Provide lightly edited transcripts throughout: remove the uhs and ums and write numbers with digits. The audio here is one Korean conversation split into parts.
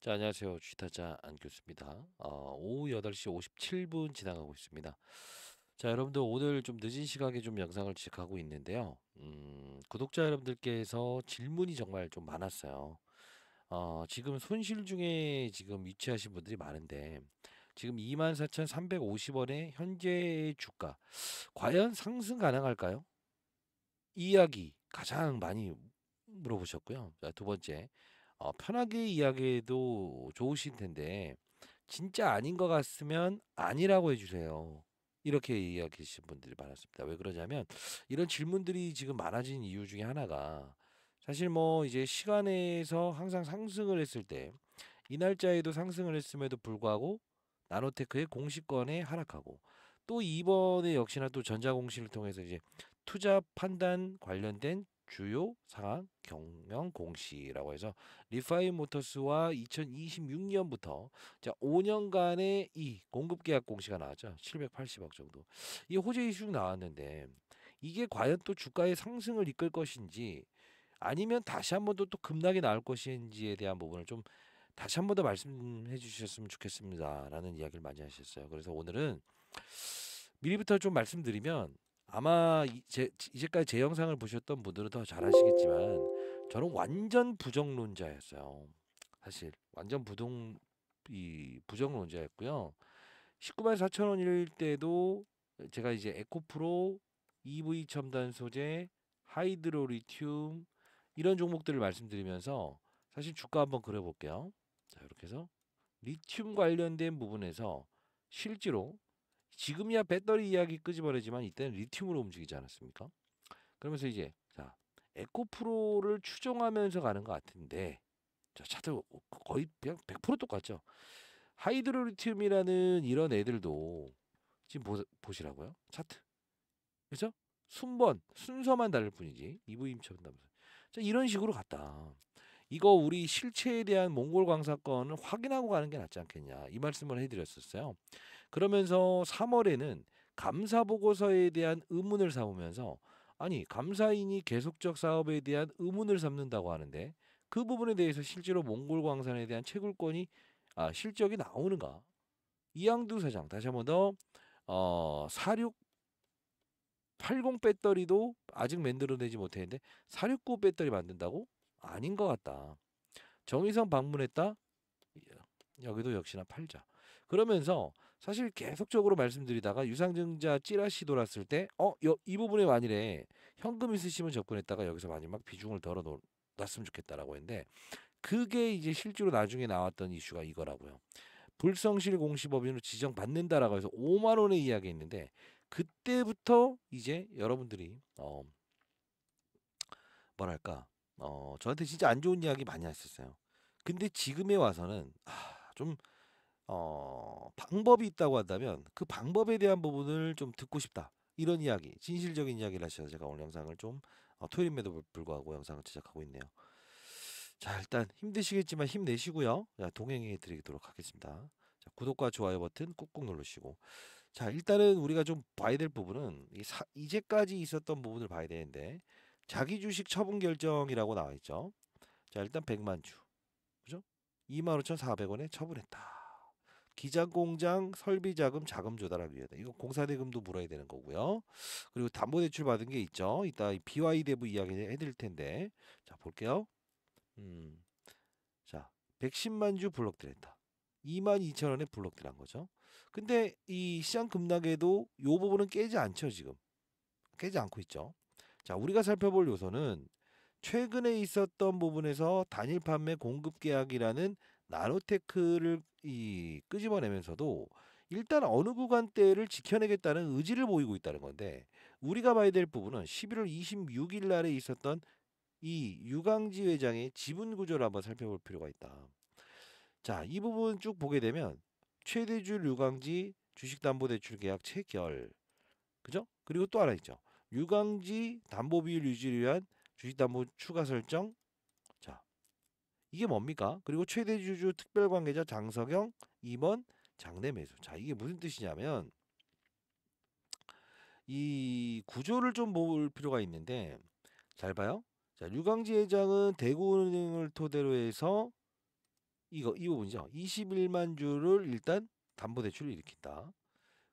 자, 안녕하세요. 주식타자 안교수입니다. 오후 8시 57분 지나가고 있습니다. 자, 여러분들 오늘 좀 늦은 시각에 좀 영상을 제작하고 있는데요. 구독자 여러분들께서 질문이 정말 좀 많았어요. 지금 손실 중에 지금 위치하신 분들이 많은데, 지금 24,350원의 현재 주가, 과연 상승 가능할까요? 이 이야기 가장 많이 물어보셨고요. 자, 두 번째, 편하게 이야기해도 좋으실 텐데, 진짜 아닌 것 같으면 아니라고 해주세요. 이렇게 이야기하신 분들이 많았습니다. 왜 그러냐면, 이런 질문들이 지금 많아진 이유 중에 하나가, 사실 뭐 이제 시간에서 항상 상승을 했을 때, 이 날짜에도 상승을 했음에도 불구하고, 나노테크의 공시권에 하락하고, 또 이번에 역시나 또 전자공시를 통해서 이제 투자 판단 관련된 주요 상황 경영 공시라고 해서 리파인 모터스와 2026년부터 자 5년간의 이 공급 계약 공시가 나왔죠. 780억 정도. 이 호재 이슈 나왔는데 이게 과연 또 주가의 상승을 이끌 것인지 아니면 다시 한번 또 급락이 나올 것인지에 대한 부분을 좀 다시 한번 더 말씀해 주셨으면 좋겠습니다라는 이야기를 많이 하셨어요. 그래서 오늘은 미리부터 좀 말씀드리면 아마 이제까지 제 영상을 보셨던 분들은 더 잘 아시겠지만 저는 완전 부정론자였어요. 사실 완전 부정론자였고요. 19만 4천 원일 때도 제가 이제 에코프로, EV 첨단 소재, 하이드로 리튬 이런 종목들을 말씀드리면서 사실 주가 한번 그려볼게요. 자, 이렇게 해서 리튬 관련된 부분에서 실제로 지금이야 배터리 이야기 끄집어내지만 이때는 리튬으로 움직이지 않았습니까? 그러면서 이제 자 에코프로를 추종하면서 가는 것 같은데 자 차트 거의 그냥 100% 똑같죠. 하이드로리튬이라는 이런 애들도 지금 보시라고요 차트 그죠? 순서만 다를 뿐이지 EV처럼 다면서 자 이런 식으로 갔다. 이거 우리 실체에 대한 몽골 광사건을 확인하고 가는 게 낫지 않겠냐 이 말씀을 해드렸었어요. 그러면서 3월에는 감사 보고서에 대한 의문을 삼으면서 아니 감사인이 계속적 사업에 대한 의문을 삼는다고 하는데 그 부분에 대해서 실제로 몽골 광산에 대한 채굴권이 실적이 나오는가? 이양두 사장 다시 한번 더 4680 배터리도 아직 만들어내지 못했는데 469 배터리 만든다고? 아닌 것 같다. 정의성 방문했다? 여기도 역시나 팔자. 그러면서 사실 계속적으로 말씀드리다가 유상증자 찌라시 돌았을 때, 이 부분에 만일에 현금 있으시면 접근했다가 여기서 마지막 비중을 덜어 놨으면 좋겠다라고 했는데, 그게 이제 실제로 나중에 나왔던 이슈가 이거라고요. 불성실 공시법인으로 지정받는다라고 해서 5만 원의 이야기 있는데, 그때부터 이제 여러분들이, 뭐랄까, 저한테 진짜 안 좋은 이야기 많이 하셨어요. 근데 지금에 와서는, 좀 방법이 있다고 한다면 그 방법에 대한 부분을 좀 듣고 싶다. 이런 이야기, 진실적인 이야기를 하셔서 제가 오늘 영상을 좀 토요일임에도 불구하고 영상을 제작하고 있네요. 자, 일단 힘드시겠지만 힘내시고요. 자, 동행해 드리도록 하겠습니다. 자, 구독과 좋아요 버튼 꾹꾹 누르시고. 자, 일단은 우리가 좀 봐야 될 부분은 이제까지 있었던 부분을 봐야 되는데 자기 주식 처분 결정이라고 나와 있죠. 자, 일단 100만 주. 그죠? 25,400원에 처분했다. 기장공장 설비자금 자금 조달하기 위해 이거 공사대금도 물어야 되는 거고요. 그리고 담보대출 받은 게 있죠. 이따 BY 대부 이야기 해드릴 텐데 자 볼게요. 음, 자 110만 주 블록들했다. 22,000원에 블록들한 거죠. 근데 이 시장 급락에도 요 부분은 깨지 않죠 지금. 깨지 않고 있죠. 자 우리가 살펴볼 요소는 최근에 있었던 부분에서 단일 판매 공급 계약이라는 나노테크를 끄집어내면서도 일단 어느 구간대를 지켜내겠다는 의지를 보이고 있다는 건데 우리가 봐야 될 부분은 11월 26일 날에 있었던 이 유광지 회장의 지분 구조를 한번 살펴볼 필요가 있다. 자, 이 부분 쭉 보게 되면 최대주 유광지 주식담보대출 계약 체결 그죠? 그리고 또 하나 있죠. 유광지 담보 비율 유지를 위한 주식담보 추가 설정. 자, 이게 뭡니까? 그리고 최대 주주 특별 관계자 장석영 임원 장내 매수. 자, 이게 무슨 뜻이냐면 이 구조를 좀 볼 필요가 있는데 잘 봐요. 자, 유광지 회장은 대구은행을 토대로 해서 이 부분이죠. 21만 주를 일단 담보대출을 일으킨다.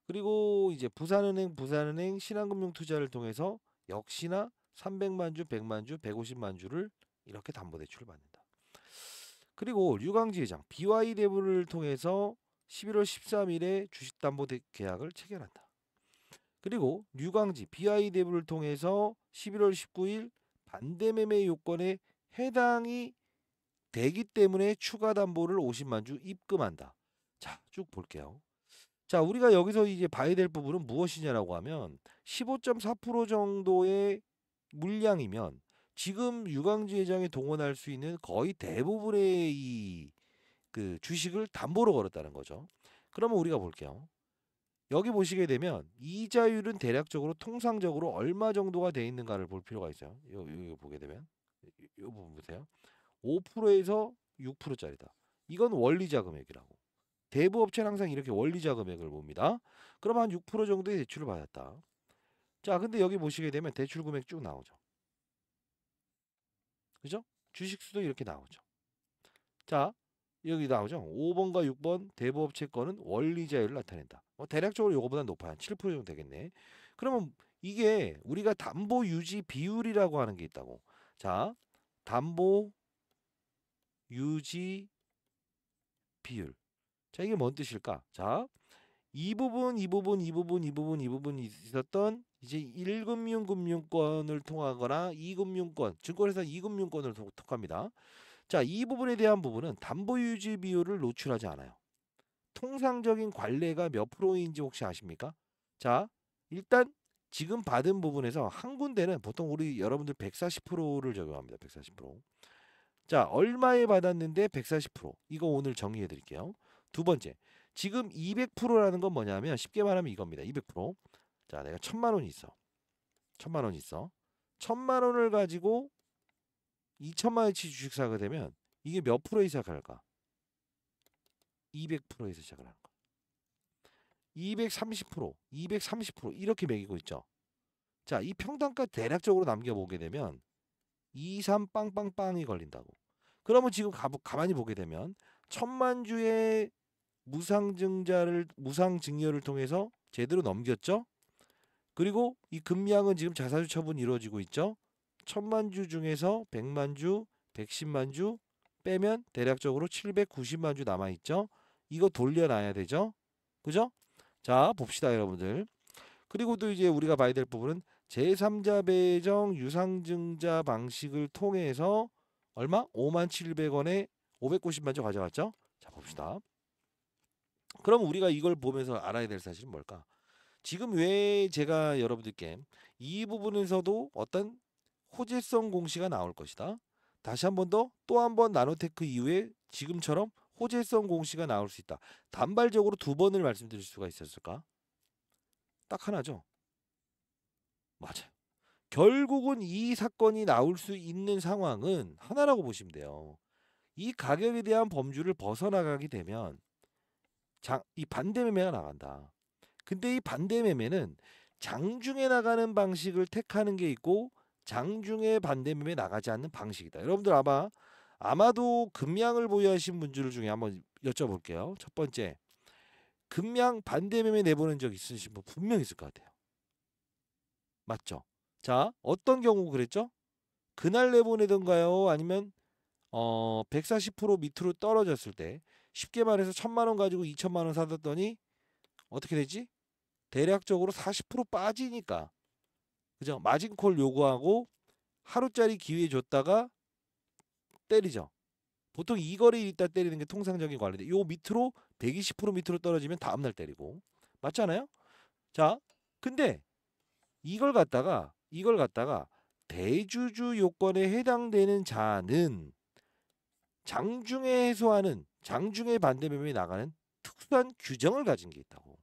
그리고 이제 부산은행 신한금융투자를 통해서 역시나 300만 주, 100만 주, 150만 주를 이렇게 담보대출을 받는다. 그리고 류광지회장 BY대부를 통해서 11월 13일에 주식담보계약을 체결한다. 그리고 류광지 BY대부를 통해서 11월 19일 반대매매 요건에 해당이 되기 때문에 추가 담보를 50만 주 입금한다. 자, 쭉 볼게요. 자, 우리가 여기서 이제 봐야 될 부분은 무엇이냐라고 하면 15.4% 정도의 물량이면 지금 유광지 회장이 동원할 수 있는 거의 대부분의 이 그 주식을 담보로 걸었다는 거죠. 그러면 우리가 볼게요. 여기 보시게 되면 이자율은 대략적으로 통상적으로 얼마 정도가 돼 있는가를 볼 필요가 있어요. 이거 보게 되면 이 부분 보세요. 5%에서 6%짜리다. 이건 원리자 금액이라고. 대부업체는 항상 이렇게 원리자 금액을 봅니다. 그럼 한 6% 정도의 대출을 받았다. 자, 근데 여기 보시게 되면 대출 금액 쭉 나오죠. 그죠? 주식수도 이렇게 나오죠. 자, 여기 나오죠. 5번과 6번 대부업체 거는 원리자율을 나타낸다. 대략적으로 이거보다 높아요. 한 7% 정도 되겠네. 그러면 이게 우리가 담보 유지 비율이라고 하는 게 있다고. 자, 담보 유지 비율. 자, 이게 뭔 뜻일까? 자, 이 부분이 있었던 이제 1금융권을 통하거나 2금융권, 증권회사 2금융권을 통합니다. 자, 이 부분에 대한 부분은 담보 유지 비율을 노출하지 않아요. 통상적인 관례가 몇 프로인지 혹시 아십니까? 자, 일단 지금 받은 부분에서 한 군데는 보통 우리 여러분들 140%를 적용합니다. 140%. 자, 얼마에 받았는데 140%. 이거 오늘 정리해 드릴게요. 두 번째, 지금 200%라는 건 뭐냐면 쉽게 말하면 이겁니다. 200%. 자, 내가 1000만 원이 있어. 1000만 원이 있어. 1000만 원을 가지고 2000만 원치 주식 사게 되면 이게 몇 프로에 시작할까? 200%에서 시작을 하는 거. 230%, 230% 이렇게 매기고 있죠. 자, 이 평단가 대략적으로 남겨보게 되면 2, 3 빵빵빵이 걸린다고. 그러면 지금 가만히 보게 되면 1000만 주의 무상증여를 통해서 제대로 넘겼죠. 그리고 이 금량은 지금 자사주 처분이 이루어지고 있죠. 1000만 주 중에서 100만 주, 110만 주 빼면 대략적으로 790만 주 남아있죠. 이거 돌려놔야 되죠. 그죠? 자, 봅시다 여러분들. 그리고 또 이제 우리가 봐야 될 부분은 제3자 배정 유상증자 방식을 통해서 얼마? 57,700원에 590만 주 가져갔죠. 자, 봅시다. 그럼 우리가 이걸 보면서 알아야 될 사실은 뭘까? 지금 왜 제가 여러분들께 이 부분에서도 어떤 호재성 공시가 나올 것이다. 다시 한 번 더 또 한 번 나노테크 이후에 지금처럼 호재성 공시가 나올 수 있다. 단발적으로 두 번을 말씀드릴 수가 있었을까? 딱 하나죠. 맞아요. 결국은 이 사건이 나올 수 있는 상황은 하나라고 보시면 돼요. 이 가격에 대한 범주를 벗어나가게 되면 이 반대 매매가 나간다. 근데 이 반대 매매는 장중에 나가는 방식을 택하는 게 있고 장중에 반대 매매 나가지 않는 방식이다. 여러분들 아마도 금량을 보유하신 분들 중에 한번 여쭤볼게요. 첫 번째, 금량 반대 매매 내보낸 적 있으신 분 분명 있을 것 같아요. 맞죠? 자, 어떤 경우 그랬죠? 그날 내보내던가요? 아니면 140% 밑으로 떨어졌을 때 쉽게 말해서 1000만 원 가지고 2000만 원 사뒀더니 어떻게 되지? 대략적으로 40% 빠지니까 그죠? 마진콜 요구하고 하루짜리 기회 줬다가 때리죠. 보통 이 거리 있다 때리는 게 통상적인 관리인데 요 밑으로 120% 밑으로 떨어지면 다음날 때리고 맞잖아요? 자, 근데 이걸 갖다가 대주주 요건에 해당되는 자는 장중에 해소하는 장중에 반대 매매에 나가는 특수한 규정을 가진 게 있다고.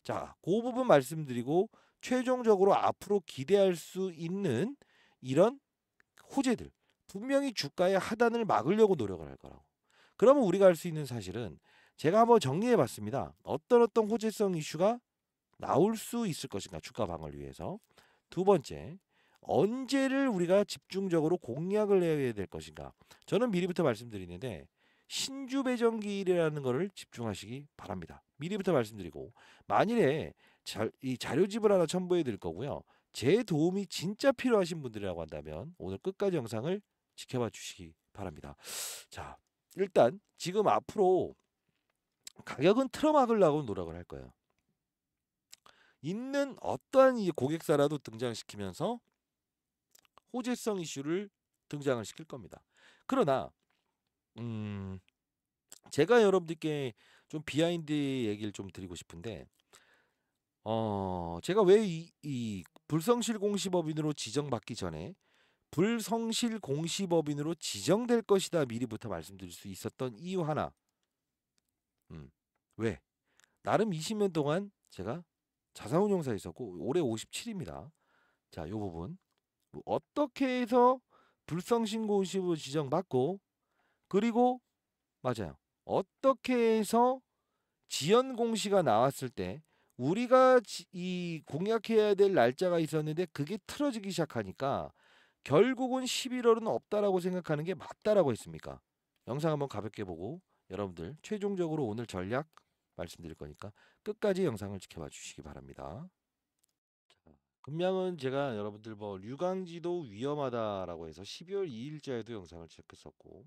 자, 그 부분 말씀드리고 최종적으로 앞으로 기대할 수 있는 이런 호재들 분명히 주가의 하단을 막으려고 노력을 할 거라고. 그러면 우리가 할 수 있는 사실은 제가 한번 정리해 봤습니다. 어떤 호재성 이슈가 나올 수 있을 것인가 주가 방어를 위해서. 두 번째, 언제를 우리가 집중적으로 공략을 해야 될 것인가. 저는 미리부터 말씀드리는데 신주 배정기일이라는 거를 집중하시기 바랍니다. 미리부터 말씀드리고 만일에 이 자료집을 하나 첨부해 드릴 거고요. 제 도움이 진짜 필요하신 분들이라고 한다면 오늘 끝까지 영상을 지켜봐 주시기 바랍니다. 자, 일단 지금 앞으로 가격은 틀어막으려고 노력을 할 거예요. 있는 어떠한 이 고객사라도 등장시키면서 호재성 이슈를 등장을 시킬 겁니다. 그러나 제가 여러분들께 좀 비하인드 얘기를 좀 드리고 싶은데 제가 왜 이 불성실 공시법인으로 지정받기 전에 불성실 공시법인으로 지정될 것이다 미리부터 말씀드릴 수 있었던 이유 하나. 왜? 나름 20년 동안 제가 자산운용사에 있었고 올해 57입니다. 자, 요 부분 어떻게 해서 불성실 공시법으로 지정받고 그리고 맞아요. 어떻게 해서 지연 공시가 나왔을 때 우리가 이 공약해야 될 날짜가 있었는데 그게 틀어지기 시작하니까 결국은 11월은 없다라고 생각하는 게 맞다라고 했습니까? 영상 한번 가볍게 보고 여러분들 최종적으로 오늘 전략 말씀드릴 거니까 끝까지 영상을 지켜봐 주시기 바랍니다. 자, 금양은 제가 여러분들 뭐 류강지도 위험하다라고 해서 12월 2일자에도 영상을 제작했었고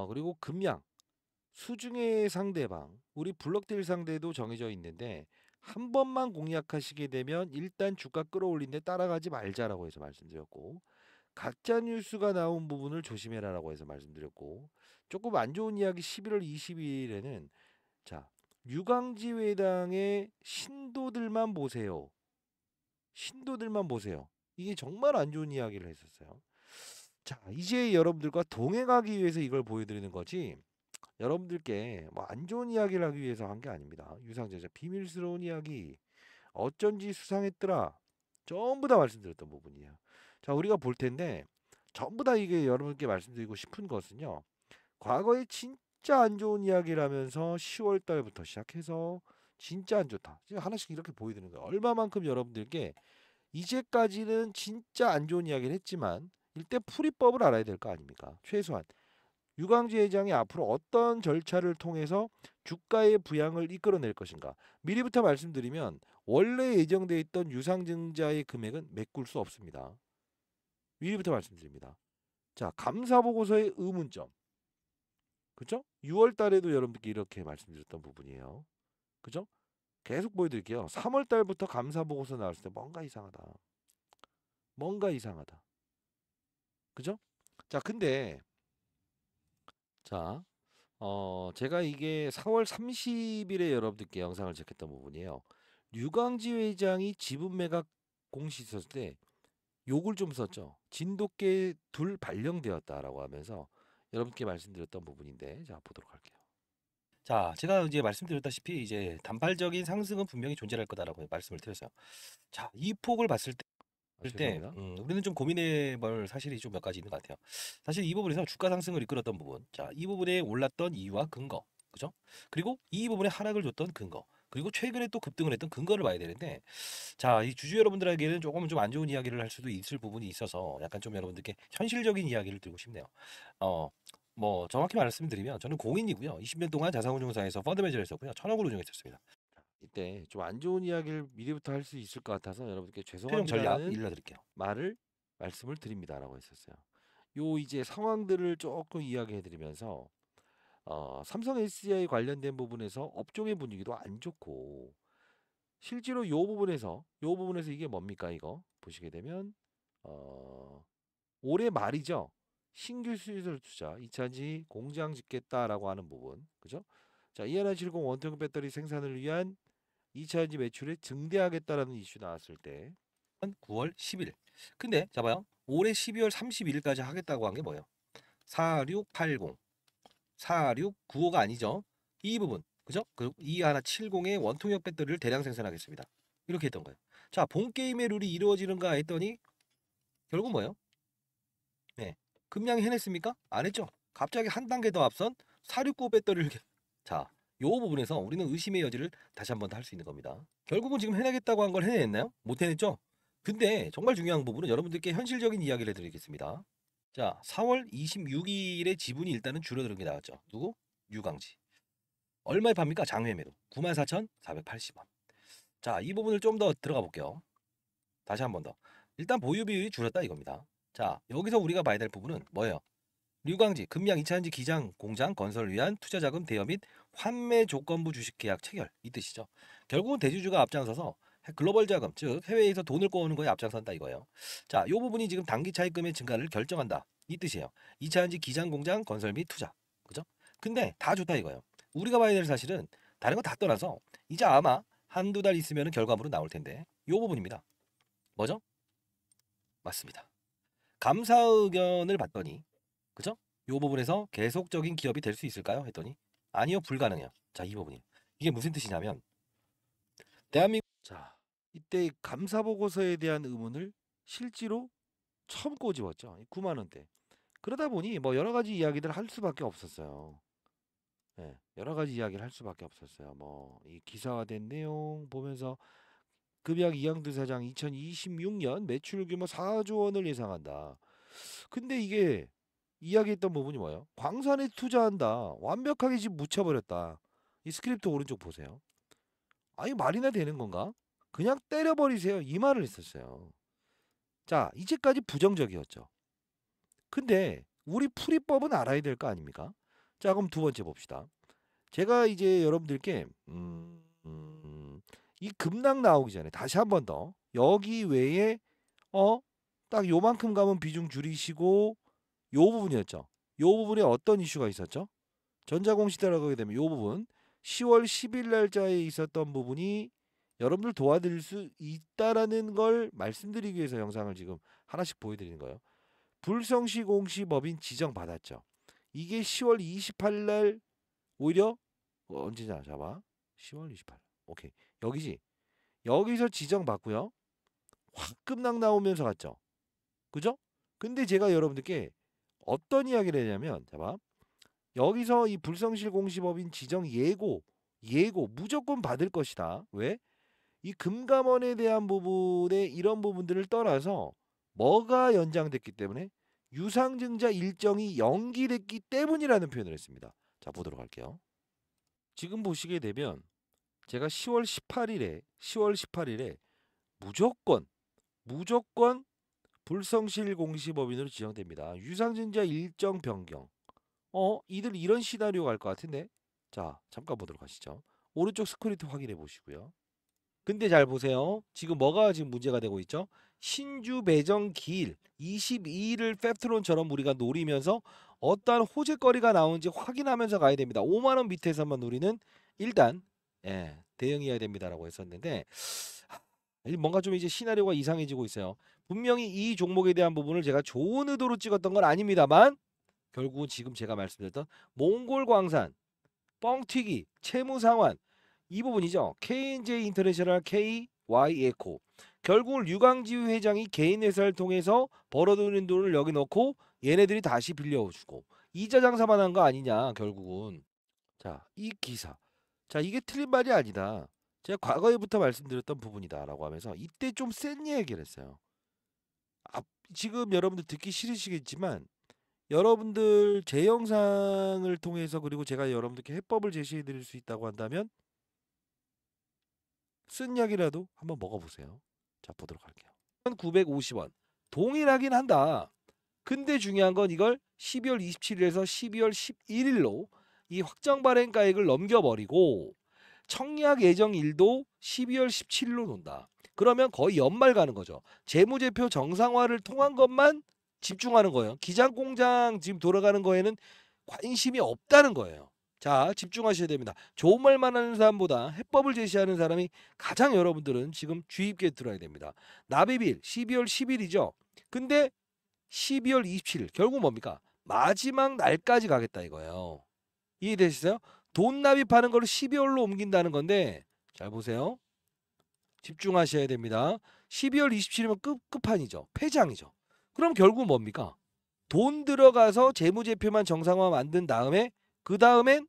그리고 금양 수중의 상대방 우리 블록딜 상대도 정해져 있는데 한 번만 공략하시게 되면 일단 주가 끌어올린데 따라가지 말자라고 해서 말씀드렸고 가짜 뉴스가 나온 부분을 조심해라라고 해서 말씀드렸고 조금 안 좋은 이야기 11월 22일에는 자 유광지 회당의 신도들만 보세요. 신도들만 보세요. 이게 정말 안 좋은 이야기를 했었어요. 자 이제 여러분들과 동행하기 위해서 이걸 보여드리는 거지 여러분들께 뭐 안 좋은 이야기를 하기 위해서 한 게 아닙니다. 유상제자 비밀스러운 이야기 어쩐지 수상했더라. 전부 다 말씀드렸던 부분이에요. 자 우리가 볼 텐데 전부 다 이게 여러분께 말씀드리고 싶은 것은요. 과거에 진짜 안 좋은 이야기를 하면서 10월 달부터 시작해서 진짜 안 좋다. 지금 하나씩 이렇게 보여드리는 거예요. 얼마만큼 여러분들께 이제까지는 진짜 안 좋은 이야기를 했지만 일단 풀이법을 알아야 될 거 아닙니까? 최소한 유광지 회장이 앞으로 어떤 절차를 통해서 주가의 부양을 이끌어낼 것인가. 미리부터 말씀드리면 원래 예정되어 있던 유상증자의 금액은 메꿀 수 없습니다. 미리부터 말씀드립니다. 자, 감사보고서의 의문점. 그죠? 6월 달에도 여러분들께 이렇게 말씀드렸던 부분이에요. 그죠? 계속 보여드릴게요. 3월 달부터 감사보고서 나왔을 때 뭔가 이상하다. 뭔가 이상하다. 그죠? 자, 근데 자, 제가 이게 4월 30일에 여러분들께 영상을 제작했던 부분이에요. 류광지 회장이 지분 매각 공시 있었을 때 욕을 좀 썼죠. 진돗개 둘 발령되었다라고 하면서 여러분께 말씀드렸던 부분인데 자 보도록 할게요. 자, 제가 이제 말씀드렸다시피 이제 단발적인 상승은 분명히 존재할 거다라고 말씀을 드렸어요. 자, 이 폭을 봤을 때 죄송합니다. 우리는 좀 고민해 볼 사실이 좀 몇 가지 있는 것 같아요. 사실 이 부분에서 주가 상승을 이끌었던 부분, 자, 이 부분에 올랐던 이유와 근거, 그죠? 그리고 이 부분에 하락을 줬던 근거, 그리고 최근에 또 급등을 했던 근거를 봐야 되는데, 자, 이 주주 여러분들에게는 조금 좀 안 좋은 이야기를 할 수도 있을 부분이 있어서 약간 좀 여러분들께 현실적인 이야기를 드리고 싶네요. 어, 뭐 정확히 말씀드리면 저는 공인이고요. 20년 동안 자산운용사에서 펀드 매니저를 했었고요. 1,000억을 운용했었습니다. 이때 좀 안 좋은 이야기를 미리부터 할 수 있을 것 같아서 여러분께 최종 전략 죄송합니다라는 일러드릴게요. 말을 말씀을 드립니다라고 했었어요. 요 이제 상황들을 조금 이야기해 드리면서 삼성 SDI 관련된 부분에서 업종의 분위기도 안 좋고 실제로 요 부분에서 이게 뭡니까 이거 보시게 되면 올해 말이죠. 신규 수주설 투자 2차지 공장 짓겠다라고 하는 부분. 그죠? 자, 이하나70 원통 배터리 생산을 위한 2차전지 매출이 증대하겠다라는 이슈 나왔을 때 9월 10일. 근데 잡아요. 올해 12월 31일까지 하겠다고 한 게 뭐예요? 4680, 4695가 아니죠. 이 부분. 그죠? 그리고 2170의 원통형 배터리를 대량 생산하겠습니다. 이렇게 했던 거예요. 자, 본 게임의 룰이 이루어지는가 했더니 결국 뭐예요? 네. 금량이 해냈습니까? 안 했죠. 갑자기 한 단계 더 앞선 469 배터리를 자, 요 부분에서 우리는 의심의 여지를 다시 한 번 더 할 수 있는 겁니다. 결국은 지금 해내겠다고 한 걸 해냈나요? 못 해냈죠? 근데 정말 중요한 부분은 여러분들께 현실적인 이야기를 해드리겠습니다. 자, 4월 26일에 지분이 일단은 줄어드는 게 나왔죠. 누구? 유광지. 얼마에 팝니까? 장외 매도. 94,480원. 자, 이 부분을 좀 더 들어가 볼게요. 다시 한 번 더. 일단 보유 비율이 줄었다 이겁니다. 자, 여기서 우리가 봐야 될 부분은 뭐예요? 류광지, 금양 2차전지 기장 공장 건설을 위한 투자자금 대여 및 환매 조건부 주식 계약 체결 이 뜻이죠. 결국은 대주주가 앞장서서 글로벌 자금, 즉 해외에서 돈을 꼬우는 거에 앞장선다 이거예요. 자, 이 부분이 지금 단기 차입금의 증가를 결정한다 이 뜻이에요. 2차전지 기장 공장 건설 및 투자, 그죠? 근데 다 좋다 이거예요. 우리가 봐야 될 사실은 다른 거 다 떠나서 이제 아마 한두 달 있으면 결과물은 나올 텐데 이 부분입니다. 뭐죠? 맞습니다. 감사 의견을 봤더니, 그죠? 이 부분에서 계속적인 기업이 될 수 있을까요? 했더니 아니요, 불가능해요. 자, 이 부분이에요. 이게 무슨 뜻이냐면 대한민국 자, 이때 감사 보고서에 대한 의문을 실제로 처음 꼬집었죠. 9만 원대. 그러다 보니 뭐 여러 가지 이야기들을 할 수밖에 없었어요. 예, 여러 가지 이야기를 할 수밖에 없었어요. 뭐 이 기사화된 내용 보면서 급약 이양두 사장 2026년 매출 규모 4조 원을 예상한다. 근데 이게 이야기했던 부분이 뭐예요? 광산에 투자한다. 완벽하게 지금 묻혀버렸다. 이 스크립트 오른쪽 보세요. 아니 말이나 되는 건가? 그냥 때려버리세요. 이 말을 했었어요. 자, 이제까지 부정적이었죠. 근데 우리 풀이법은 알아야 될 거 아닙니까? 자, 그럼 두 번째 봅시다. 제가 이제 여러분들께 이 급락 나오기 전에 다시 한 번 더 여기 외에 딱 요만큼 가면 비중 줄이시고 요 부분이었죠. 요 부분에 어떤 이슈가 있었죠? 전자공시대라고 하게 되면 요 부분 10월 10일 날짜에 있었던 부분이 여러분들 도와드릴 수 있다라는 걸 말씀드리기 위해서 영상을 지금 하나씩 보여드리는 거예요. 불성시 공시법인 지정받았죠. 이게 10월 28일 날 오히려 언제냐 잡아 10월 28일 오케이 여기지 여기서 지정받고요 확 급락 나오면서 갔죠 그죠? 근데 제가 여러분들께 어떤 이야기를 했냐면 잡아 여기서 이 불성실 공시법인 지정 예고 무조건 받을 것이다. 왜? 이 금감원에 대한 부분에 이런 부분들을 떠나서 뭐가 연장됐기 때문에 유상증자 일정이 연기됐기 때문이라는 표현을 했습니다. 자 보도록 할게요. 지금 보시게 되면 제가 10월 18일에 무조건 불성실 공시법인으로 지정됩니다. 유상증자 일정 변경. 이들 이런 시나리오 갈 것 같은데. 자, 잠깐 보도록 하시죠. 오른쪽 스크립트 확인해 보시고요. 근데 잘 보세요. 지금 뭐가 지금 문제가 되고 있죠? 신주 배정 기일 22일을 팩트론처럼 우리가 노리면서 어떠한 호재거리가 나오는지 확인하면서 가야 됩니다. 5만 원 밑에서만 우리는 일단 대응해야 됩니다라고 했었는데 뭔가 좀 이제 시나리오가 이상해지고 있어요. 분명히 이 종목에 대한 부분을 제가 좋은 의도로 찍었던 건 아닙니다만 결국은 지금 제가 말씀드렸던 몽골광산, 뻥튀기, 채무상환 이 부분이죠. KNJ 인터내셔널 KY 에코. 결국은 류광지우 회장이 개인 회사를 통해서 벌어들인 돈을 여기 넣고 얘네들이 다시 빌려주고 이자 장사만 한 거 아니냐 결국은. 자, 이 기사. 자, 이게 틀린 말이 아니다. 제가 과거에부터 말씀드렸던 부분이다라고 하면서 이때 좀 센 얘기를 했어요. 지금 여러분들 듣기 싫으시겠지만 여러분들 제 영상을 통해서 그리고 제가 여러분들께 해법을 제시해 드릴 수 있다고 한다면 쓴 약이라도 한번 먹어보세요. 자 보도록 할게요. 950원 동일하긴 한다. 근데 중요한 건 이걸 12월 27일에서 12월 11일로 이 확정 발행가액을 넘겨버리고 청약 예정일도 12월 17일로 논다. 그러면 거의 연말 가는 거죠. 재무제표 정상화를 통한 것만 집중하는 거예요. 기장공장 지금 돌아가는 거에는 관심이 없다는 거예요. 자, 집중하셔야 됩니다. 좋은 말만 하는 사람보다 해법을 제시하는 사람이 가장 여러분들은 지금 주의 깊게 들어야 됩니다. 납입일 12월 10일이죠. 근데 12월 27일 결국 뭡니까? 마지막 날까지 가겠다 이거예요. 이해되시죠? 돈 납입하는 걸 12월로 옮긴다는 건데 잘 보세요. 집중하셔야 됩니다. 12월 27일이면 끝판이죠. 폐장이죠. 그럼 결국 뭡니까? 돈 들어가서 재무제표만 정상화 만든 다음에 그 다음엔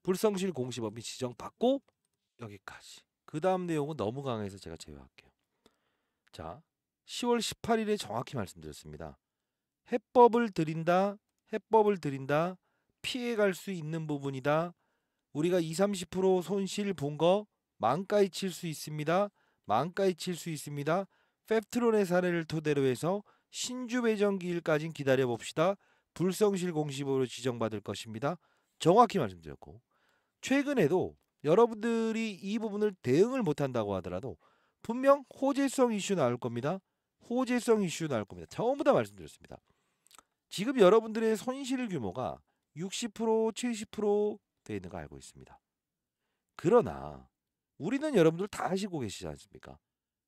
불성실 공시법인 지정받고 여기까지. 그 다음 내용은 너무 강해서 제가 제외할게요. 자, 10월 18일에 정확히 말씀드렸습니다. 해법을 드린다. 해법을 드린다. 피해갈 수 있는 부분이다. 우리가 20-30% 손실 본 거 망가이 칠 수 있습니다. 망가이 칠 수 있습니다. 펩트론의 사례를 토대로 해서 신주 배정 기일까진 기다려 봅시다. 불성실 공시보로 지정받을 것입니다. 정확히 말씀드렸고, 최근에도 여러분들이 이 부분을 대응을 못한다고 하더라도 분명 호재성 이슈 나올 겁니다. 호재성 이슈 나올 겁니다. 전부 다 말씀드렸습니다. 지금 여러분들의 손실 규모가 60%, 70% 되어 있는 거 알고 있습니다. 그러나 우리는 여러분들 다 아시고 계시지 않습니까?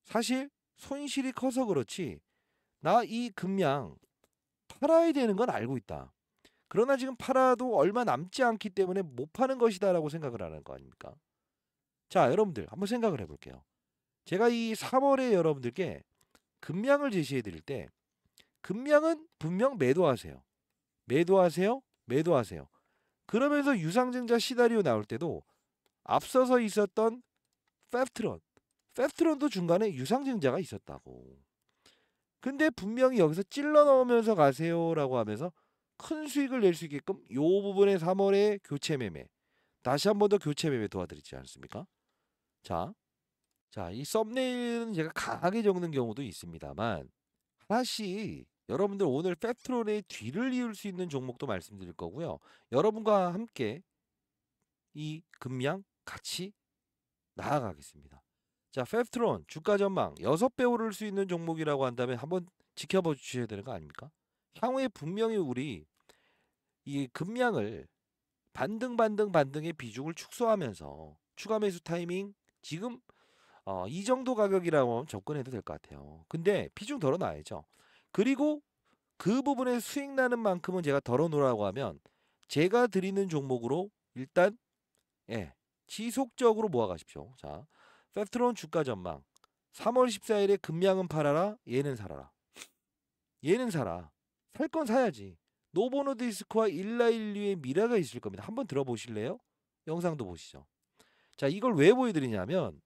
사실 손실이 커서 그렇지 나 이 금양 팔아야 되는 건 알고 있다. 그러나 지금 팔아도 얼마 남지 않기 때문에 못 파는 것이다라고 생각을 하는 거 아닙니까? 자, 여러분들 한번 생각을 해볼게요. 제가 이 3월에 여러분들께 금량을 제시해 드릴 때 금량은 분명 매도하세요. 매도하세요. 매도하세요. 그러면서 유상증자 시나리오 나올 때도 앞서서 있었던 펩트론도 중간에 유상증자가 있었다고. 근데 분명히 여기서 찔러 넣으면서 가세요라고 하면서 큰 수익을 낼 수 있게끔 이 부분에 3월에 교체 매매 다시 한 번 더 교체 매매 도와드리지 않습니까? 자, 이 썸네일은 제가 강하게 적는 경우도 있습니다만 하나씩 여러분들 오늘 펩트론의 뒤를 이을 수 있는 종목도 말씀드릴 거고요. 여러분과 함께 이 금량 같이 나아가겠습니다. 자, 펩트론 주가 전망 6배 오를 수 있는 종목이라고 한다면 한번 지켜봐 주셔야 되는 거 아닙니까? 향후에 분명히 우리 이 금량을 반등의 비중을 축소하면서 추가 매수 타이밍 지금 이 정도 가격이라고 하면 접근해도 될 것 같아요. 근데 비중 덜어놔야죠. 그리고 그 부분에 수익 나는 만큼은 제가 덜어놓으라고 하면 제가 드리는 종목으로 일단 지속적으로 모아가십시오. 자, 펩트론 주가 전망 3월 14일에 금량은 팔아라. 얘는 살아라. 얘는 사라. 살 건 사야지. 노보노디스크와 일라일류의 미래가 있을 겁니다. 한번 들어보실래요? 영상도 보시죠. 자, 이걸 왜 보여드리냐면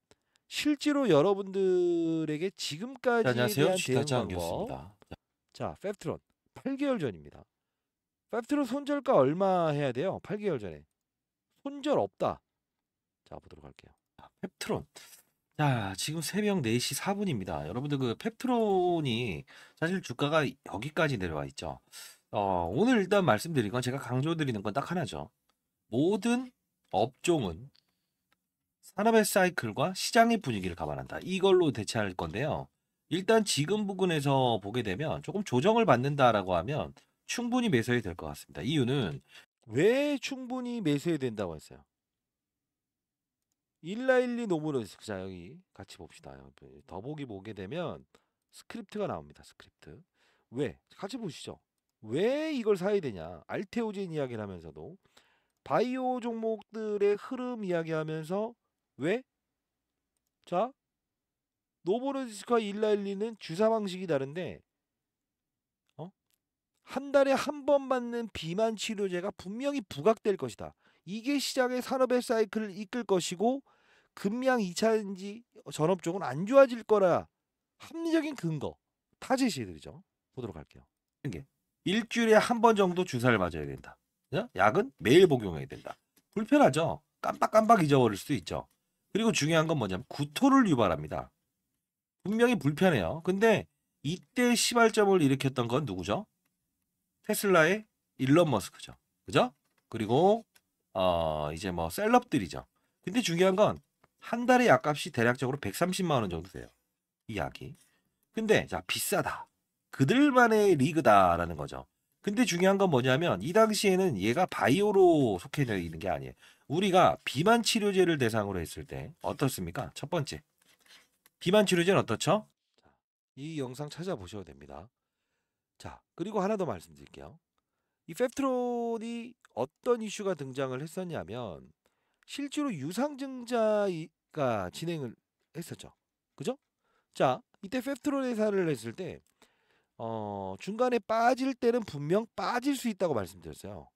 실제로 여러분들에게 자, 지금까지에 안녕하세요. 대한 대응 주식타짜 방법. 안겼습니다. 자, 펩트론 8개월 전입니다. 펩트론 손절가 얼마 해야 돼요? 8개월 전에. 손절 없다. 자, 보도록 할게요. 펩트론. 자, 지금 새벽 4시 4분입니다. 여러분들 그 펩트론이 사실 주가가 여기까지 내려와 있죠. 오늘 일단 말씀드린 건 제가 강조드리는 건 딱 하나죠. 모든 업종은 산업의 사이클과 시장의 분위기를 감안한다. 이걸로 대체할 건데요. 일단 지금 부분에서 보게 되면 조금 조정을 받는다라고 하면 충분히 매수해야 될 것 같습니다. 이유는 왜 충분히 매수해야 된다고 했어요? 1412 노무노디스크. 자, 여기 같이 봅시다. 더보기 보게 되면 스크립트가 나옵니다. 스크립트. 왜? 같이 보시죠. 왜 이걸 사야 되냐? 알테오젠 이야기를 하면서도 바이오 종목들의 흐름 이야기하면서 왜? 자, 노보노디스크와 1412는 주사 방식이 다른데 한 달에 한 번 받는 비만 치료제가 분명히 부각될 것이다. 이게 시장의 산업의 사이클을 이끌 것이고 금량 2차전지 전업종은 안 좋아질 거라 합리적인 근거 다 제시해드리죠. 보도록 할게요. 게 일주일에 한 번 정도 주사를 맞아야 된다. 약은 매일 복용해야 된다. 불편하죠. 깜빡깜빡 잊어버릴 수도 있죠. 그리고 중요한 건 뭐냐면 구토를 유발합니다. 분명히 불편해요. 근데 이때 시발점을 일으켰던 건 누구죠? 테슬라의 일론 머스크죠. 그죠? 그리고 이제 뭐 셀럽들이죠. 근데 중요한 건 한 달에 약값이 대략적으로 130만 원 정도 돼요. 이 약이. 근데 자, 비싸다. 그들만의 리그다라는 거죠. 근데 중요한 건 뭐냐면 이 당시에는 얘가 바이오로 속해 있는 게 아니에요. 우리가 비만 치료제를 대상으로 했을 때 어떻습니까? 첫 번째. 비만 치료제는 어떻죠? 이 영상 찾아보셔도 됩니다. 자, 그리고 하나 더 말씀드릴게요. 이 펩트론이 어떤 이슈가 등장을 했었냐면 실제로 유상증자가 진행을 했었죠. 그죠? 자, 이때 펩트론 회사를 했을 때 중간에 빠질 때는 분명 빠질 수 있다고 말씀드렸어요.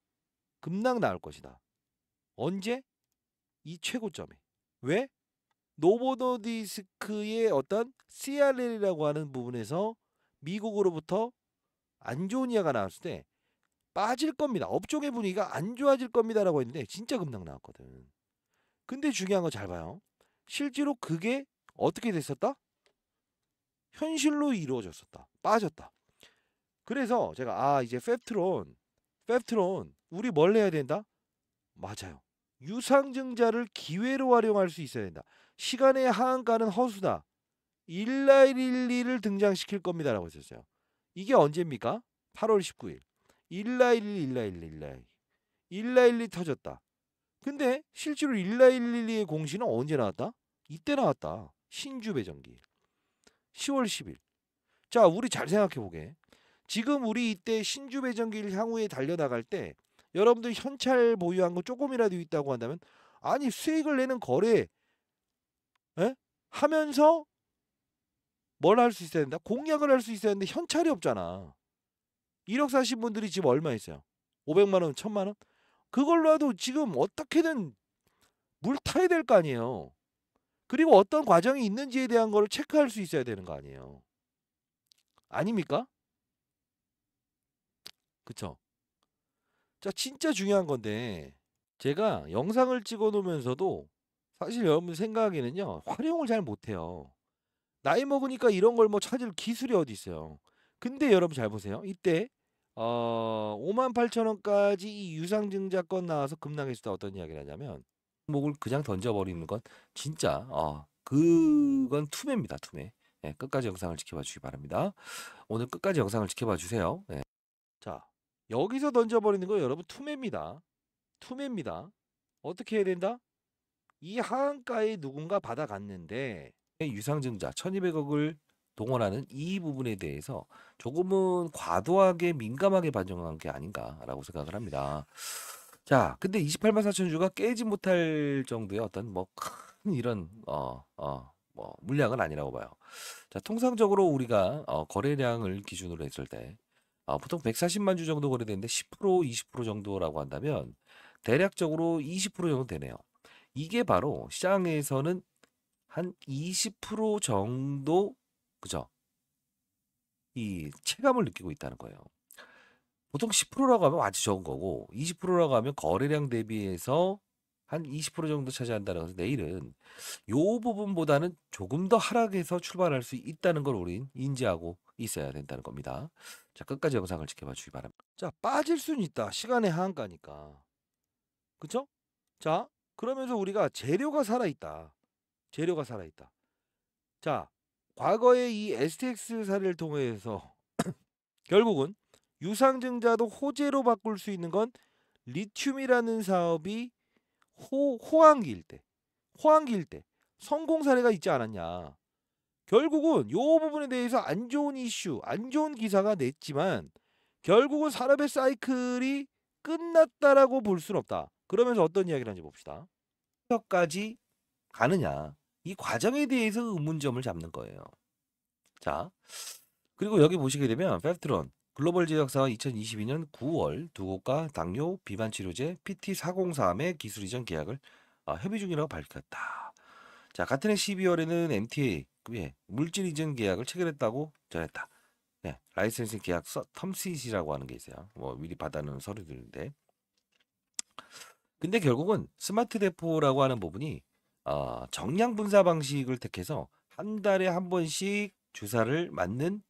급락 나올 것이다. 언제? 이 최고점에. 왜? 노보노디스크의 어떤 CRL이라고 하는 부분에서 미국으로부터 안 좋은 이하가 나왔을 때 빠질 겁니다. 업종의 분위기가 안 좋아질 겁니다라고 했는데 진짜 급락 나왔거든. 근데 중요한 거 잘 봐요. 실제로 그게 어떻게 됐었다? 현실로 이루어졌었다. 빠졌다. 그래서 제가 이제 펩트론 우리 뭘 해야 된다? 맞아요. 유상증자를 기회로 활용할 수 있어야 된다. 시간의 하한가는 허수다. 1912를 등장시킬 겁니다라고 했었어요. 이게 언제입니까? 8월 19일. 1912 터졌다. 근데 실제로 1912의 공시는 언제 나왔다? 이때 나왔다. 신주 배정기. 10월 10일. 자, 우리 잘 생각해 보게. 지금 우리 이때 신주 배정기를 향후에 달려나갈 때 여러분들 현찰 보유한 거 조금이라도 있다고 한다면 아니 수익을 내는 거래 하면서 뭘 할 수 있어야 된다? 공약을 할 수 있어야 되는데 현찰이 없잖아. 1억 사신 분들이 지금 얼마 있어요? 500만 원, 1000만 원? 그걸로라도 지금 어떻게든 물 타야 될 거 아니에요. 그리고 어떤 과정이 있는지에 대한 걸 체크할 수 있어야 되는 거 아니에요. 아닙니까? 그쵸? 자, 진짜 중요한 건데 제가 영상을 찍어 놓으면서도 사실 여러분 생각에는요. 활용을 잘 못해요. 나이 먹으니까 이런 걸 뭐 찾을 기술이 어디 있어요. 근데 여러분 잘 보세요. 이때 58,000원까지 이 유상증자권 나와서 급락했을 때 어떤 이야기를 하냐면 목을 그냥 던져버리는 건 진짜 그건 투매입니다. 투매. 예, 끝까지 영상을 지켜봐 주시기 바랍니다. 오늘 끝까지 영상을 지켜봐 주세요. 예. 자, 여기서 던져버리는 거 여러분 투매입니다. 투매입니다. 어떻게 해야 된다? 이 하한가에 누군가 받아갔는데 유상증자 1200억을 동원하는 이 부분에 대해서 조금은 과도하게 민감하게 반영한 게 아닌가라고 생각을 합니다. 자, 근데 28만 4천 주가 깨지 못할 정도의 어떤 뭐 큰 이런 뭐 물량은 아니라고 봐요. 자, 통상적으로 우리가 거래량을 기준으로 했을 때 보통 140만 주 정도 거래되는데 10% 20% 정도라고 한다면 대략적으로 20% 정도 되네요. 이게 바로 시장에서는 한 20% 정도 그죠? 이 체감을 느끼고 있다는 거예요. 보통 10%라고 하면 아주 적은 거고 20%라고 하면 거래량 대비해서 한 20% 정도 차지한다는 것은 내일은 요 부분보다는 조금 더 하락해서 출발할 수 있다는 걸 우린 인지하고 있어야 된다는 겁니다. 자, 끝까지 영상을 지켜봐 주시기 바랍니다. 자, 빠질 수는 있다. 시간의 하한가니까. 그쵸? 자, 그러면서 우리가 재료가 살아있다. 재료가 살아있다. 자, 과거에 이 STX 사례를 통해서 결국은 유상증자도 호재로 바꿀 수 있는 건 리튬이라는 사업이 호황기일 때 성공 사례가 있지 않았냐. 결국은 요 부분에 대해서 안 좋은 이슈, 안 좋은 기사가 냈지만 결국은 산업의 사이클이 끝났다라고 볼 수는 없다. 그러면서 어떤 이야기를 하는지 봅시다. 까지 가느냐. 이 과정에 대해서 의문점을 잡는 거예요. 자, 그리고 여기 보시게 되면 펩트론 글로벌 제약사와 2022년 9월 두 곳과 당뇨 비만 치료제 PT403의 기술 이전 계약을 협의 중이라고 밝혔다. 자, 같은 해 12월에는 MTA 물질 이전 계약을 체결했다고 전했다. 네, 라이센싱 계약서 텀시시라고 하는 게 있어요. 뭐 미리 받아놓은 서류들인데. 근데 결국은 스마트 대포라고 하는 부분이 정량 분사 방식을 택해서 한 달에 한 번씩 주사를 맞는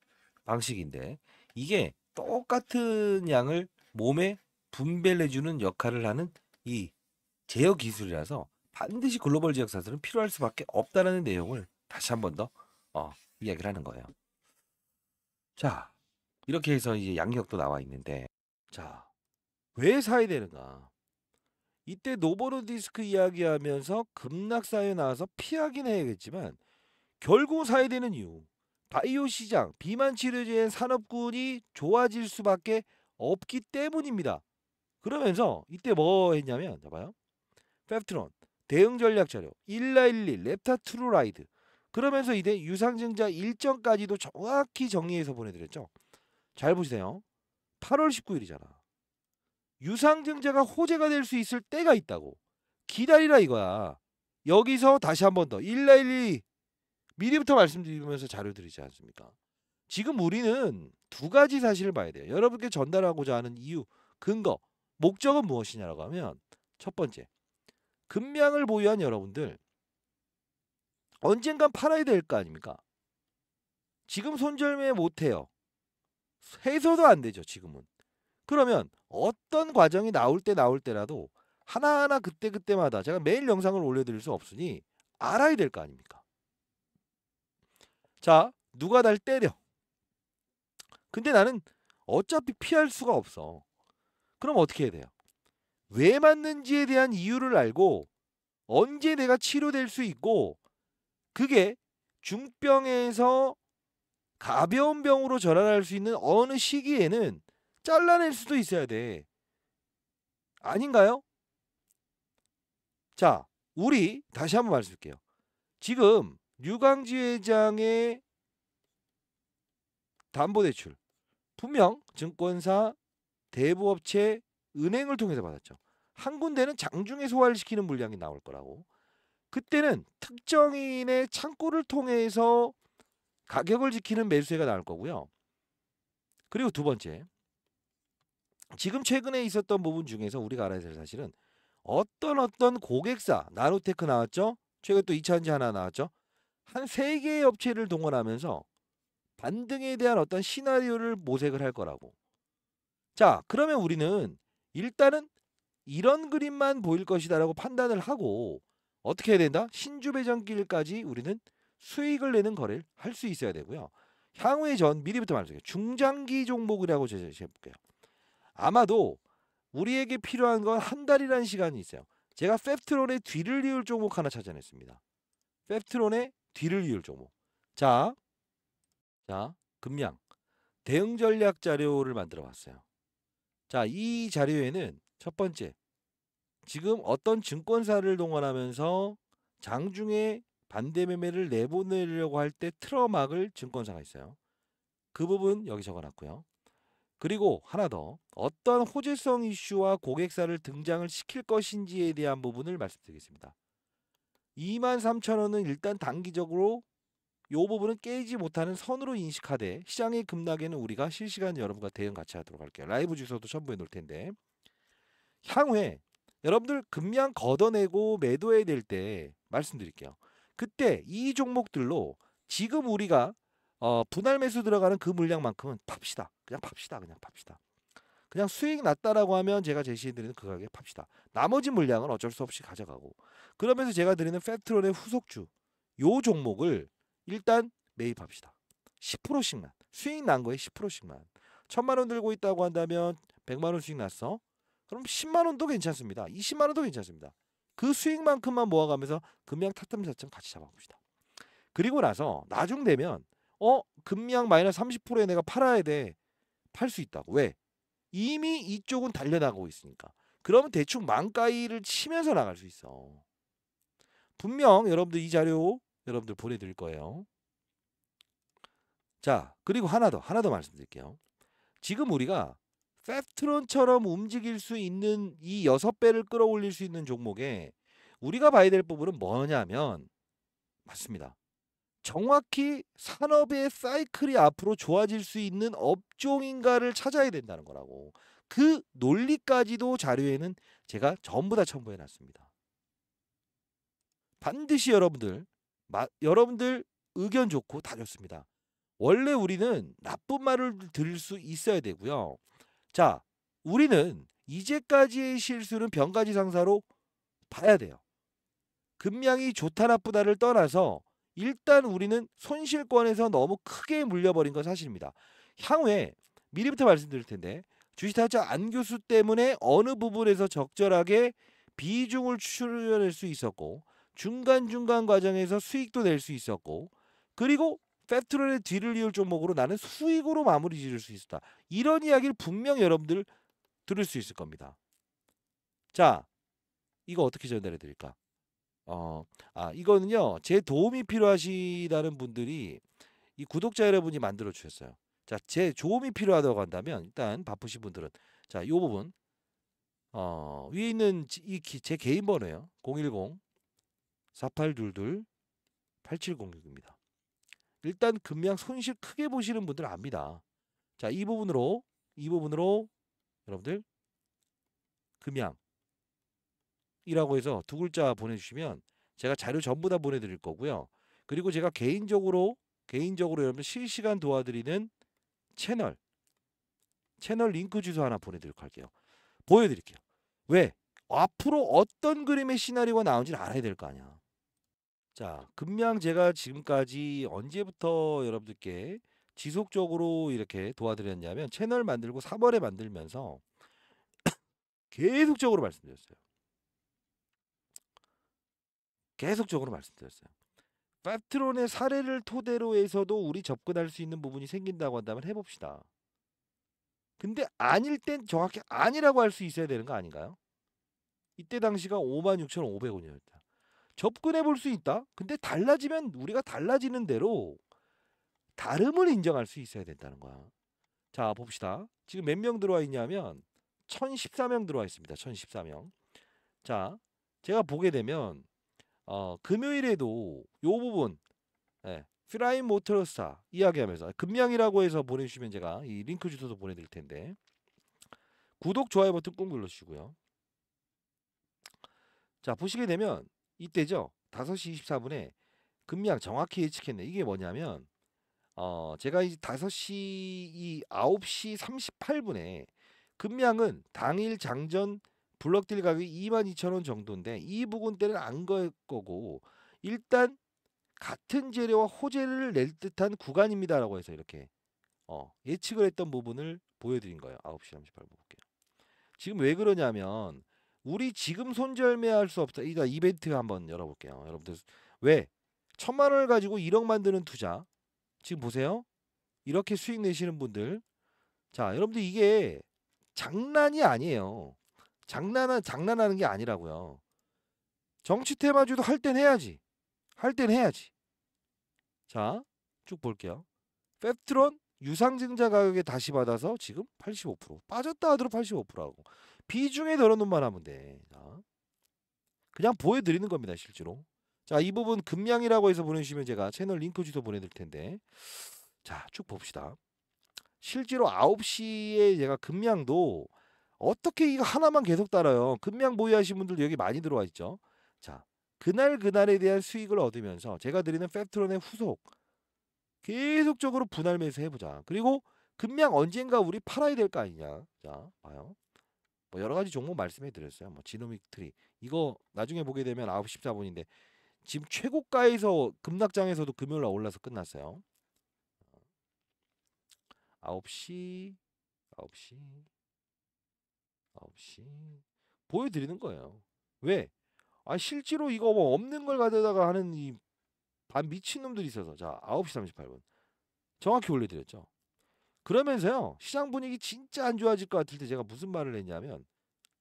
방식인데 이게 똑같은 양을 몸에 분배해주는 역할을 하는 이 제어 기술이라서 반드시 글로벌 제약사들은 필요할 수밖에 없다는 내용을 다시 한 번 더 이야기를 하는 거예요. 자, 이렇게 해서 이제 양력도 나와 있는데 자, 왜 사야 되는가? 이때 노보노디스크 이야기하면서 급락사에 나와서 피하긴 해야겠지만 결국 사야 되는 이유 바이오 시장 비만 치료제의 산업군이 좋아질 수밖에 없기 때문입니다. 그러면서 이때 뭐 했냐면 봐봐요. 펩트론 대응 전략 자료 1412 렙타트루라이드 그러면서 이때 유상증자 일정까지도 정확히 정리해서 보내드렸죠. 잘 보세요. 8월 19일이잖아. 유상증자가 호재가 될 수 있을 때가 있다고. 기다리라 이거야. 여기서 다시 한 번 더 1412 미리부터 말씀드리면서 자료 드리지 않습니까? 지금 우리는 두 가지 사실을 봐야 돼요. 여러분께 전달하고자 하는 이유, 근거, 목적은 무엇이냐라고 하면 첫 번째, 금량을 보유한 여러분들 언젠간 팔아야 될 거 아닙니까? 지금 손절매 못해요. 해서도 안 되죠, 지금은. 그러면 어떤 과정이 나올 때라도 하나하나 그때그때마다 제가 매일 영상을 올려드릴 수 없으니 알아야 될 거 아닙니까? 자, 누가 날 때려. 근데 나는 어차피 피할 수가 없어. 그럼 어떻게 해야 돼요? 왜 맞는지에 대한 이유를 알고 언제 내가 치료될 수 있고 그게 중병에서 가벼운 병으로 전환할 수 있는 어느 시기에는 잘라낼 수도 있어야 돼. 아닌가요? 자, 우리 다시 한번 말씀드릴게요. 지금 류강지 회장의 담보대출 분명 증권사, 대부업체, 은행을 통해서 받았죠. 한 군데는 장중에 소화시키는 물량이 나올 거라고. 그때는 특정인의 창고를 통해서 가격을 지키는 매수세가 나올 거고요. 그리고 두 번째, 지금 최근에 있었던 부분 중에서 우리가 알아야 될 사실은 어떤 고객사, 나노테크 나왔죠? 최근 또 2차전지 하나 나왔죠? 한 3개의 업체를 동원하면서 반등에 대한 어떤 시나리오를 모색을 할 거라고. 자, 그러면 우리는 일단은 이런 그림만 보일 것이다라고 판단을 하고 어떻게 해야 된다? 신주배전길까지 우리는 수익을 내는 거래를 할 수 있어야 되고요. 향후에 전 미리부터 말씀드릴게요. 중장기 종목이라고 제시해 볼게요. 아마도 우리에게 필요한 건 한 달이라는 시간이 있어요. 제가 펩트론의 뒤를 이을 종목 하나 찾아냈습니다. 펩트론의 뒤를 이을 종목. 자, 금량 대응 전략 자료를 만들어 봤어요. 자, 이 자료에는 첫 번째, 지금 어떤 증권사를 동원하면서 장중에 반대 매매를 내보내려고 할 때 틀어막을 증권사가 있어요. 그 부분 여기 적어놨고요. 그리고 하나 더, 어떤 호재성 이슈와 고객사를 등장을 시킬 것인지에 대한 부분을 말씀드리겠습니다. 23,000원은 일단 단기적으로 이 부분은 깨지 못하는 선으로 인식하되 시장의 급락에는 우리가 실시간 여러분과 대응 같이 하도록 할게요. 라이브 주소도 첨부해 놓을 텐데 향후에 여러분들 금량 걷어내고 매도해야 될 때 말씀드릴게요. 그때 이 종목들로 지금 우리가 분할 매수 들어가는 그 물량만큼은 팝시다. 그냥 팝시다. 그냥 수익 났다라고 하면 제가 제시해드리는 그 가격에 팝시다. 나머지 물량은 어쩔 수 없이 가져가고 그러면서 제가 드리는 팩트론의 후속주 요 종목을 일단 매입합시다. 10%씩만 수익 난 거에 10%씩만 1,000만 원 들고 있다고 한다면 100만 원 수익 났어. 그럼 10만 원도 괜찮습니다. 20만 원도 괜찮습니다. 그 수익만큼만 모아가면서 금량 타점사점 같이 잡아봅시다. 그리고 나서 나중 되면 금량 마이너스 30%에 내가 팔아야 돼. 팔 수 있다고. 왜? 이미 이쪽은 달려나가고 있으니까. 그러면 대충 망가이를 치면서 나갈 수 있어. 분명 여러분들 이 자료 여러분들 보내드릴 거예요. 자, 그리고 하나 더 말씀드릴게요. 지금 우리가 펩트론처럼 움직일 수 있는 이 6배를 끌어올릴 수 있는 종목에 우리가 봐야 될 부분은 뭐냐면 맞습니다. 정확히 산업의 사이클이 앞으로 좋아질 수 있는 업종인가를 찾아야 된다는 거라고. 그 논리까지도 자료에는 제가 전부 다 첨부해 놨습니다. 반드시 여러분들 의견 좋고 다 좋습니다. 원래 우리는 나쁜 말을 들을 수 있어야 되고요. 자, 우리는 이제까지의 실수는 병가지상사로 봐야 돼요. 금량이 좋다 나쁘다를 떠나서 일단 우리는 손실권에서 너무 크게 물려버린 건 사실입니다. 향후에 미리부터 말씀드릴 텐데 주식타짜 안 교수 때문에 어느 부분에서 적절하게 비중을 추출해낼 수 있었고 중간중간 과정에서 수익도 낼 수 있었고 그리고 팩트론의 뒤를 이을 종목으로 나는 수익으로 마무리 지을 수 있었다. 이런 이야기를 분명 여러분들 들을 수 있을 겁니다. 자, 이거 어떻게 전달해 드릴까? 이거는요. 제 도움이 필요하시다는 분들이 이 구독자 여러분이 만들어 주셨어요. 자, 제 도움이 필요하다고 한다면 일단 바쁘신 분들은 자, 요 부분 위에 있는 제 개인 번호예요. 010 4822 8706입니다. 일단 금양 손실 크게 보시는 분들 압니다. 자, 이 부분으로 여러분들 금양이라고 해서 두 글자 보내주시면 제가 자료 전부 다 보내드릴 거고요. 그리고 제가 개인적으로 여러분들 실시간 도와드리는 채널 링크 주소 하나 보내드리도록 할게요. 보여드릴게요. 왜? 앞으로 어떤 그림의 시나리오가 나오는지 알아야 될 거 아니야. 자, 금양 제가 지금까지 언제부터 여러분들께 지속적으로 이렇게 도와드렸냐면 채널 만들고 3월에 만들면서 계속적으로 말씀드렸어요. 팹트론의 사례를 토대로 해서도 우리 접근할 수 있는 부분이 생긴다고 한다면 해봅시다. 근데 아닐 땐 정확히 아니라고 할 수 있어야 되는 거 아닌가요? 이때 당시가 56,500원이었다. 접근해 볼 수 있다. 근데 달라지면 우리가 달라지는 대로 다름을 인정할 수 있어야 된다는 거야. 자, 봅시다. 지금 몇 명 들어와 있냐면 1014명 들어와 있습니다. 1014명. 자, 제가 보게 되면 금요일에도 요 부분 프라임 모터스타 이야기하면서 금양이라고 해서 보내주시면 제가 이 링크 주소도 보내드릴 텐데 구독 좋아요 버튼 꾹 눌러주시고요. 자, 보시게 되면 이때죠. 5시 24분에 금양 정확히 예측했네. 이게 뭐냐면 제가 이제 9시 38분에 금양은 당일 장전 블럭딜 가격이 22,000원 정도인데 이 부분대는 안 걸 거고 일단 같은 재료와 호재를 낼 듯한 구간입니다라고 해서 이렇게 예측을 했던 부분을 보여드린 거예요. 9시 38분 볼게요. 지금 왜 그러냐면 우리 지금 손절매할 수 없다. 이다 이벤트 한번 열어볼게요. 여러분들 왜 1,000만 원을 가지고 1억 만드는 투자 지금 보세요. 이렇게 수익 내시는 분들 자 여러분들 이게 장난이 아니에요. 장난하는 게 아니라고요. 정치 테마주도 할 땐 해야지. 자, 쭉 볼게요. 팹트론 유상증자 가격에 다시 받아서 지금 85% 빠졌다 하더라도 85%하고 비중에 덜어놓만 하면 돼. 자, 그냥 보여드리는 겁니다. 실제로. 자, 이 부분 금양이라고 해서 보내주시면 제가 채널 링크 주소 보내드릴 텐데 자, 쭉 봅시다. 실제로 9시에 제가 금양도 어떻게 이거 하나만 계속 따라요. 금양 보유하신 분들 여기 많이 들어와 있죠. 자, 그날에 대한 수익을 얻으면서 제가 드리는 팹트론의 후속 계속적으로 분할 매수 해보자. 그리고 금양 언젠가 우리 팔아야 될 거 아니냐. 자, 봐요. 뭐 여러 가지 종목 말씀해 드렸어요. 뭐 지노믹 트리 이거 나중에 보게 되면 9시 14분인데 지금 최고가에서 급락장에서도 금요일 날 올라서 끝났어요. 9시 보여드리는 거예요. 왜? 아 실제로 이거 뭐 없는 걸 가져다가 하는 이 반 미친놈들이 있어서 자 9시 38분 정확히 올려드렸죠. 그러면서요 시장 분위기 진짜 안 좋아질 것 같을 때 제가 무슨 말을 했냐면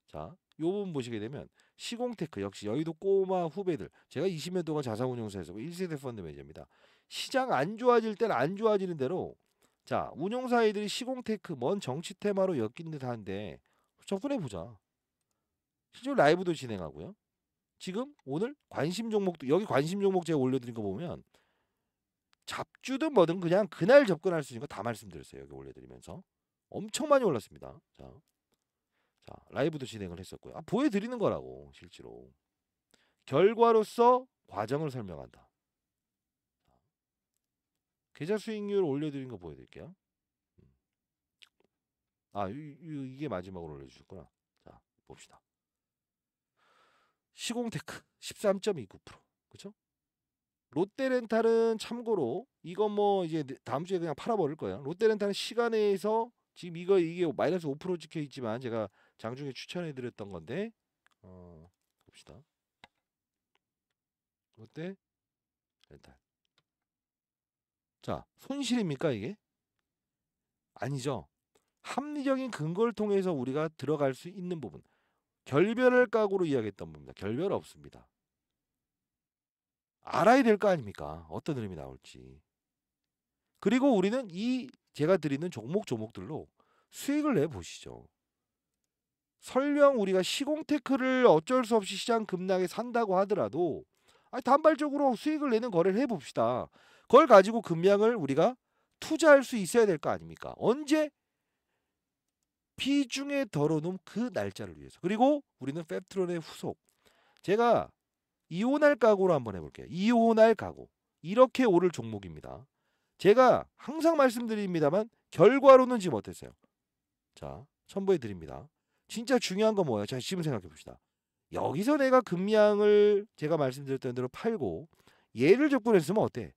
자 요 부분 보시게 되면 시공테크 역시 여의도 꼬마 후배들 제가 20년 동안 자산운용사에서 1세대 펀드 매니저입니다. 시장 안 좋아질 때는 안 좋아지는 대로 자 운용사 애들이 시공테크 먼 정치 테마로 엮인 듯 하는데 접근해보자. 실제로 라이브도 진행하고요. 지금 오늘 관심 종목도 여기 관심 종목 제가 올려드린 거 보면 잡주든 뭐든 그냥 그날 접근할 수 있는 거 다 말씀드렸어요. 여기 올려드리면서 엄청 많이 올랐습니다. 자 라이브도 진행을 했었고요. 보여드리는 거라고 실제로 결과로서 과정을 설명한다. 계좌 수익률 올려드린 거 보여드릴게요. 이게 마지막으로 올려주셨구나. 자 봅시다. 시공테크 13.29% 그쵸? 롯데렌탈은 참고로 이거 뭐 이제 다음 주에 그냥 팔아버릴 거예요. 롯데렌탈은 시간에서 지금 이게 마이너스 5% 찍혀 있지만 제가 장중에 추천해드렸던 건데 봅시다. 롯데렌탈 자 손실입니까 이게? 아니죠. 합리적인 근거를 통해서 우리가 들어갈 수 있는 부분 결별을 각오로 이야기했던 부분입니다. 결별 없습니다. 알아야 될 거 아닙니까? 어떤 흐름이 나올지. 그리고 우리는 이 제가 드리는 종목들로 수익을 내보시죠. 설령 우리가 시공테크를 어쩔 수 없이 시장 급락에 산다고 하더라도 아니, 단발적으로 수익을 내는 거래를 해봅시다. 그걸 가지고 금량을 우리가 투자할 수 있어야 될 거 아닙니까? 언제? 비중에 덜어놓은 그 날짜를 위해서. 그리고 우리는 펩트론의 후속. 제가 이혼할 각오로 한번 해볼게요. 이혼할 각오. 이렇게 오를 종목입니다. 제가 항상 말씀드립니다만 결과로는 지금 어땠어요? 자, 첨부해 드립니다. 진짜 중요한 건 뭐예요? 자, 지금 생각해 봅시다. 여기서 내가 금량을 제가 말씀드렸던 대로 팔고 얘를 접근했으면 어때?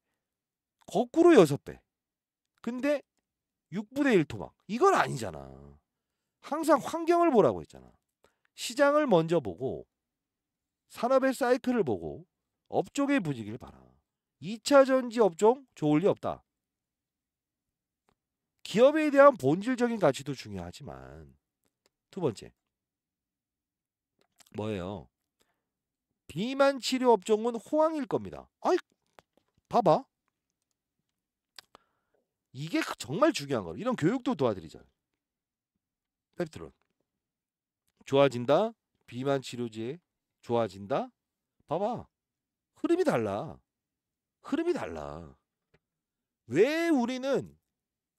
거꾸로 6배. 근데 6분의 1 토막. 이건 아니잖아. 항상 환경을 보라고 했잖아. 시장을 먼저 보고 산업의 사이클을 보고 업종의 분위기를 봐라. 2차 전지 업종 좋을 리 없다. 기업에 대한 본질적인 가치도 중요하지만 두 번째 뭐예요? 비만 치료 업종은 호황일 겁니다. 아이, 봐봐. 이게 정말 중요한 거예요. 이런 교육도 도와드리잖아요. 펩트론 좋아진다. 비만 치료제 좋아진다. 봐봐. 흐름이 달라. 흐름이 달라. 왜 우리는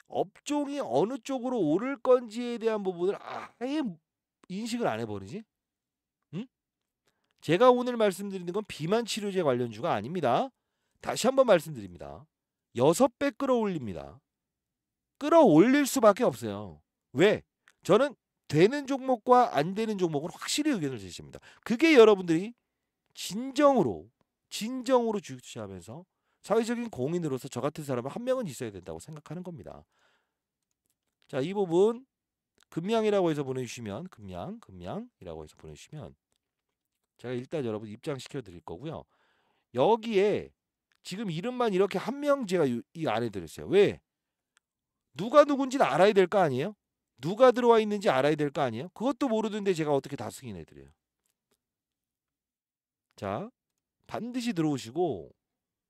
업종이 어느 쪽으로 오를 건지에 대한 부분을 아예 인식을 안 해버리지? 응? 제가 오늘 말씀드리는 건 비만 치료제 관련주가 아닙니다. 다시 한번 말씀드립니다. 6배 끌어올립니다. 끌어올릴 수밖에 없어요. 왜? 저는 되는 종목과 안 되는 종목은 확실히 의견을 제시합니다. 그게 여러분들이 진정으로 주식 투자하면서 사회적인 공인으로서 저 같은 사람은 한 명은 있어야 된다고 생각하는 겁니다. 자, 이 부분 금량이라고 해서 보내주시면 금량이라고 해서 보내주시면 제가 일단 여러분 입장시켜 드릴 거고요. 여기에 지금 이름만 이렇게 한 명 제가 이 안에 드렸어요. 왜? 누가 누군지는 알아야 될 거 아니에요? 누가 들어와 있는지 알아야 될 거 아니에요? 그것도 모르는데 제가 어떻게 다 승인해 드려요. 자, 반드시 들어오시고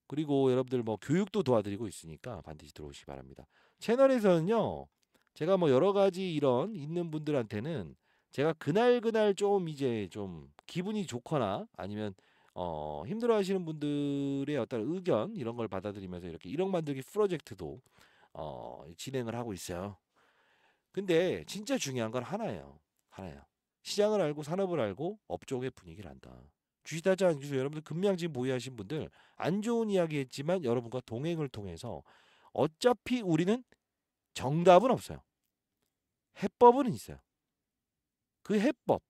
그리고 여러분들 뭐 교육도 도와드리고 있으니까 반드시 들어오시기 바랍니다. 채널에서는요. 제가 뭐 여러 가지 이런 있는 분들한테는 제가 그날 좀 이제 좀 기분이 좋거나 아니면 힘들어 하시는 분들의 어떤 의견 이런 걸 받아들이면서 이렇게 1억 만들기 프로젝트도 진행을 하고 있어요. 근데 진짜 중요한 건 하나예요. 하나야. 시장을 알고 산업을 알고 업종의 분위기를 안다. 주식타자 안기수 여러분들 금량 지금 보유하신 분들 안 좋은 이야기 했지만 여러분과 동행을 통해서 어차피 우리는 정답은 없어요. 해법은 있어요. 그 해법.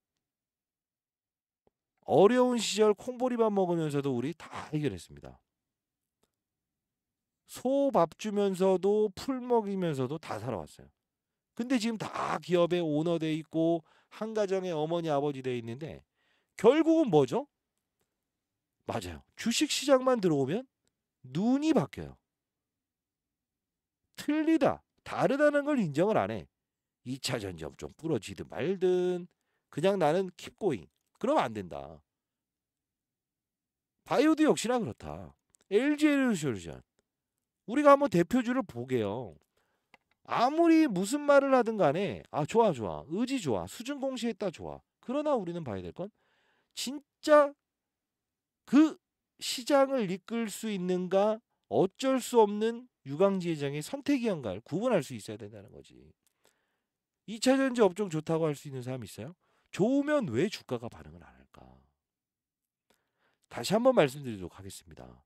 어려운 시절 콩보리밥 먹으면서도 우리 다 해결했습니다. 소 밥 주면서도 풀 먹이면서도 다 살아왔어요. 근데 지금 다 기업에 오너 돼 있고 한 가정에 어머니 아버지 돼 있는데 결국은 뭐죠? 맞아요. 주식 시장만 들어오면 눈이 바뀌어요. 틀리다. 다르다는 걸 인정을 안 해. 2차 전지 업종 부러지든 말든 그냥 나는 킵고잉. 그러면 안 된다. 바이오도 역시나 그렇다. LG 에너지솔루션. 우리가 한번 대표주를 보게요. 아무리 무슨 말을 하든 간에 좋아 의지 좋아 수준 공시했다 좋아. 그러나 우리는 봐야 될 건 진짜 그 시장을 이끌 수 있는가 어쩔 수 없는 유광지회장의 선택이한가를 구분할 수 있어야 된다는 거지. 2차 전지 업종 좋다고 할 수 있는 사람 있어요? 좋으면 왜 주가가 반응을 안 할까? 다시 한번 말씀드리도록 하겠습니다.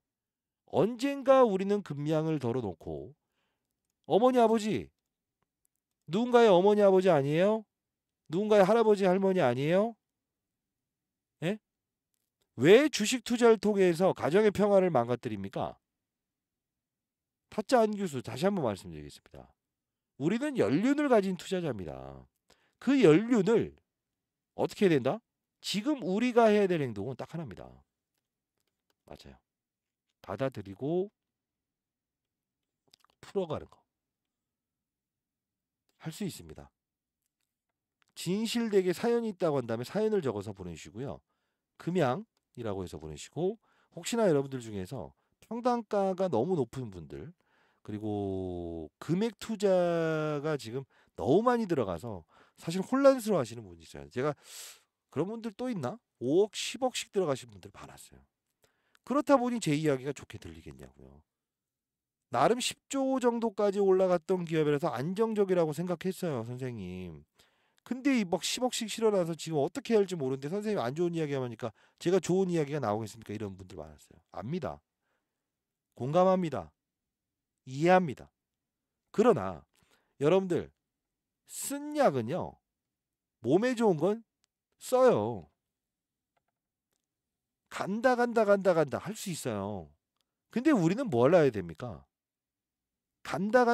언젠가 우리는 금량을 덜어놓고 어머니 아버지 누군가의 어머니 아버지 아니에요? 누군가의 할아버지 할머니 아니에요? 예? 왜 주식 투자를 통해서 가정의 평화를 망가뜨립니까? 타짜 안규수 다시 한번 말씀드리겠습니다. 우리는 연륜을 가진 투자자입니다. 그 연륜을 어떻게 해야 된다? 지금 우리가 해야 될 행동은 딱 하나입니다. 맞아요. 받아들이고 풀어가는 거. 할 수 있습니다. 진실되게 사연이 있다고 한다면 사연을 적어서 보내주시고요. 금양이라고 해서 보내시고 혹시나 여러분들 중에서 평단가가 너무 높은 분들 그리고 금액 투자가 지금 너무 많이 들어가서 사실 혼란스러워 하시는 분이 있어요. 제가 그런 분들 또 있나? 5억, 10억씩 들어가신 분들 많았어요. 그렇다 보니 제 이야기가 좋게 들리겠냐고요. 나름 10조 정도까지 올라갔던 기업이라서 안정적이라고 생각했어요, 선생님. 근데 이 막 10억씩 실어놔서 지금 어떻게 해야 할지 모르는데 선생님 안 좋은 이야기 하니까 제가 좋은 이야기가 나오겠습니까? 이런 분들 많았어요. 압니다. 공감합니다. 이해합니다. 그러나 여러분들 쓴 약은요. 몸에 좋은 건 써요. 간다 할 수 있어요. 근데 우리는 뭘 알아야 됩니까? 간다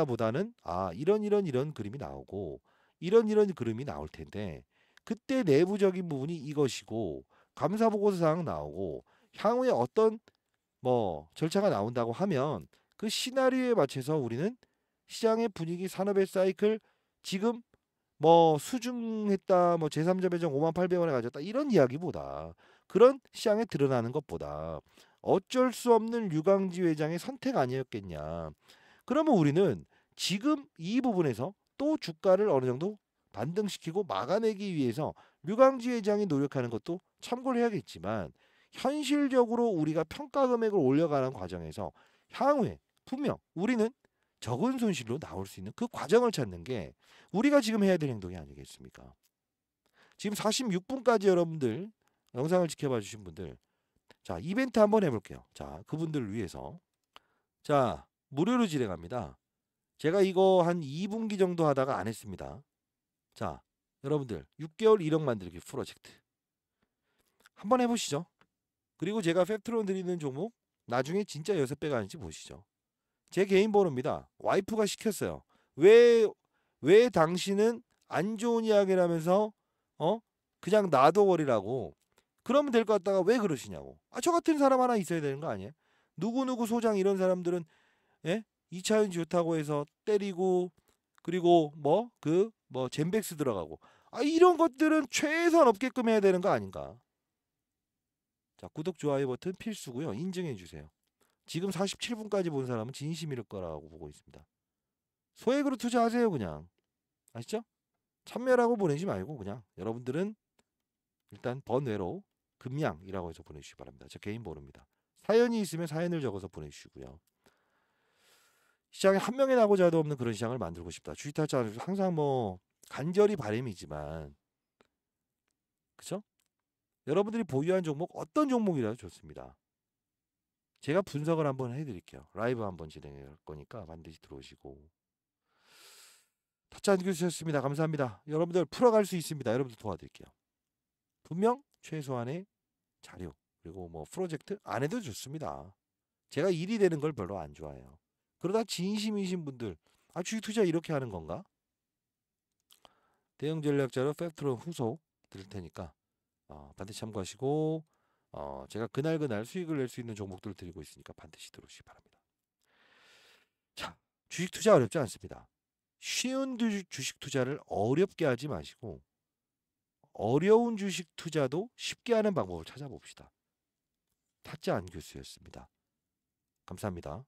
보다는 이런 그림이 나오고 이런 그림이 나올 텐데 그때 내부적인 부분이 이것이고 감사 보고서 사항 나오고 향후에 어떤 뭐 절차가 나온다고 하면 그 시나리오에 맞춰서 우리는 시장의 분위기, 산업의 사이클 지금 뭐 수중했다, 뭐 제3자 배정 58,000원에 가졌다 이런 이야기보다 그런 시장에 드러나는 것보다 어쩔 수 없는 류강지 회장의 선택 아니었겠냐. 그러면 우리는 지금 이 부분에서 또 주가를 어느 정도 반등시키고 막아내기 위해서 류강지 회장이 노력하는 것도 참고를 해야겠지만 현실적으로 우리가 평가 금액을 올려가는 과정에서 향후에 분명 우리는 적은 손실로 나올 수 있는 그 과정을 찾는 게 우리가 지금 해야 될 행동이 아니겠습니까? 지금 46분까지 여러분들 영상을 지켜봐 주신 분들 자 이벤트 한번 해볼게요. 자 그분들을 위해서 자 무료로 진행합니다. 제가 이거 한 2분기 정도 하다가 안 했습니다. 자 여러분들 6개월 1억 만들기 프로젝트 한번 해보시죠. 그리고 제가 팩트론 드리는 종목 나중에 진짜 6배가 아닌지 보시죠. 제 개인 번호입니다. 와이프가 시켰어요. 왜 당신은 안 좋은 이야기라면서 그냥 놔둬버리라고 그러면 될 것 같다가 왜 그러시냐고. 저 같은 사람 하나 있어야 되는 거 아니에요? 누구누구 소장 이런 사람들은 예? 2차전 좋다고 해서 때리고 그리고 젠백스 들어가고 이런 것들은 최소한 없게끔 해야 되는 거 아닌가. 자 구독 좋아요 버튼 필수고요. 인증해 주세요. 지금 47분까지 본 사람은 진심일 거라고 보고 있습니다. 소액으로 투자하세요 그냥. 아시죠? 참여라고 보내지 말고 그냥 여러분들은 일단 번외로 금양이라고 해서 보내주시기 바랍니다. 제 개인 번호입니다. 사연이 있으면 사연을 적어서 보내주시고요. 시장에 한 명의 나고자도 없는 그런 시장을 만들고 싶다. 주식타짜 항상 뭐 간절히 바람이지만 그쵸? 여러분들이 보유한 종목 어떤 종목이라도 좋습니다. 제가 분석을 한번 해드릴게요. 라이브 한번 진행할 거니까 반드시 들어오시고. 타짜 안겨주셨습니다. 감사합니다. 여러분들 풀어갈 수 있습니다. 여러분들 도와드릴게요. 분명 최소한의 자료 그리고 뭐 프로젝트 안 해도 좋습니다. 제가 일이 되는 걸 별로 안 좋아해요. 그러다 진심이신 분들 주식 투자 이렇게 하는 건가? 대형 전략자료 팩트론 후속 드릴 테니까 반드시 참고하시고 제가 그날 수익을 낼 수 있는 종목들을 드리고 있으니까 반드시 들어오시기 바랍니다. 자, 주식 투자 어렵지 않습니다. 쉬운 주식 투자를 어렵게 하지 마시고 어려운 주식 투자도 쉽게 하는 방법을 찾아봅시다. 타짜 안 교수였습니다. 감사합니다.